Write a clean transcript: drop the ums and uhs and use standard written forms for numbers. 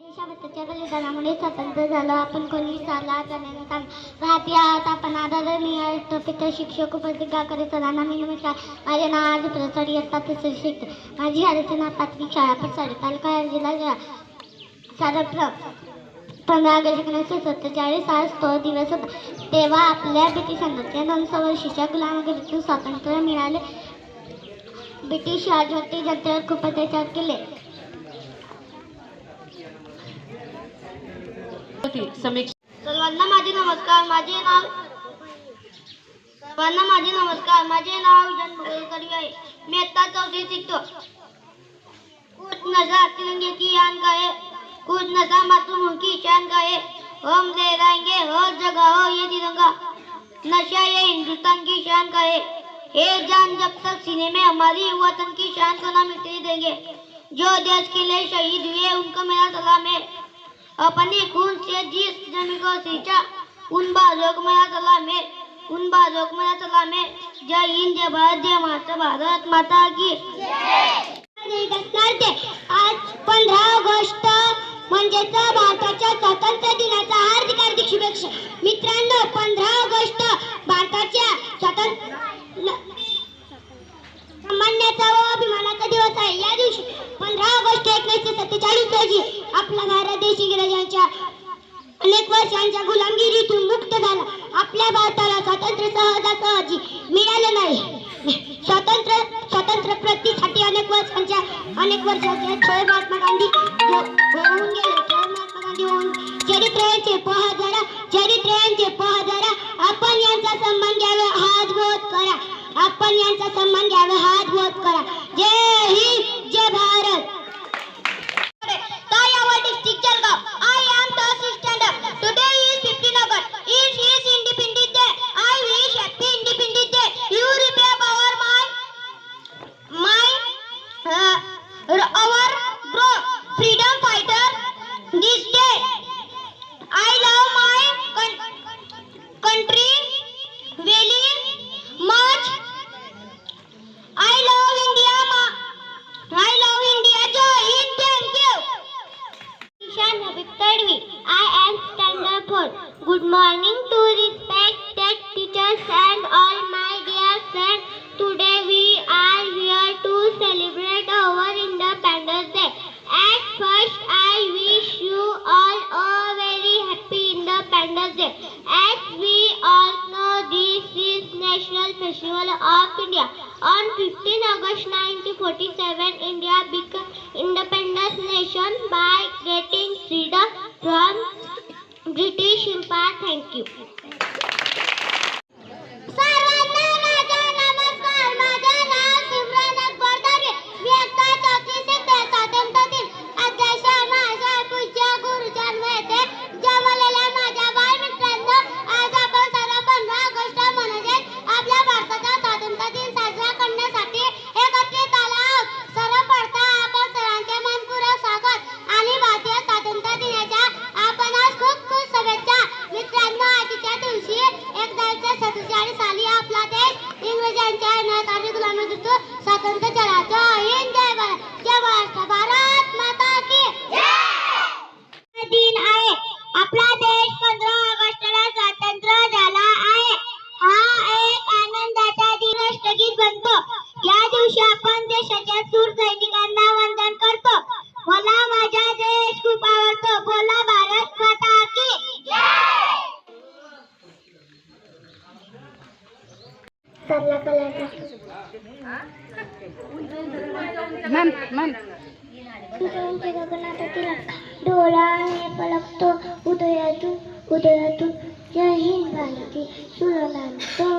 देशाभक्तीच्या बलिदानामुळे स्वातंत्र्य झालं. आपण कोणी साला जनांना भारतीय आहात. आपण आदरणीय राष्ट्रपिता शिक्षक उपस्थित सरांना मी नमस्कार. माझे नाव आज प्रसाद इयत्ता तिसरी शिकते. माझी शाळेचे नाव प्राथमिक शाळा प्रसाद तालुका जिल्हा सारप्र 15 ऑगस्ट 1947 आज तो दिवस होता. तेव्हा आपल्या ब्रिटिशांच्या 200 वर्षाच्या गुलामगिरीतून स्वातंत्र्य मिळाले. ब्रिटिश राजवटी जनतेवर खूप अत्याचार केले. सर्वांना माझे नमस्कार. माझे नाव जन्मगुरु आहे. मी इयत्ता 4वी शिकतो. कुछ नशा तिरंगे की शान का है, कुछ नशा मातृभूमि की शान का है. हम लहराएंगे हर जगह हो ये तिरंगा, नशा ये हिंदुस्तान की शान का है. ये जान जब तक सीने में हमारी वतन की शान को न मिटने देंगे. जो देश के लिए शहीद हुए उनको मेरा सलाम है. अपने खून से जिस जमीन को सींचा उन बाजों को मेरा सलाम है. जय हिंद, जय भारत, जय माता भारत माता की आज 15 ऑगस्ट म्हणजेच भारताच्या स्वातंत्र्य दिनाचा हार्दिक शुभेच्छा. मित्रांनो, 15 ऑगस्ट भारताच्या स्वातंत्र्य सन्मानाचा व अभिमानाचा दिवस आहे. या दिवशी 15 ऑगस्ट 1947 रोजी आपला भारत देश इंग्रजांच्या अनेक वर्षांच्या गुलामगिरीतून मुक्त झाला. आपल्या भारताला स्वातंत्र्य सहजासहजी मिळाले नाही. स्वातंत्र्य प्राप्तीसाठी अनेक वर्षांचे छळ महात्मा गांधी होऊन चरित्र्यांचे पहा जरा. आपण यांचा सन्मान घ्यावा, हात बोध करा. जय हिंद, जय Bharat. Good morning to respected teachers and all my dear friends. Today we are here to celebrate our Independence Day. At first I wish you all a very happy Independence Day. As we all know, this is National Festival of India. On 15 August 1947, India became independent nation by getting freedom from British Empire. Thank you. स्वातंत्र्य चला. जय हिंद, जय भारत, जय महाराष्ट्र, भारत माता की दिन आहे. आपला देश 15 ऑगस्टला स्वतंत्र झाला आहे. हा एक आनंदाचा दिवस स्थगित बनतो. या दिवशी आपण देशाच्या शूर सैनिकांना वंदन करतो. मला माझा देश खूप आवडतो. बोला भारत माता की गगनातील डोळाने पलकतो उदयातून जय हिंद भारती सुरलांतो.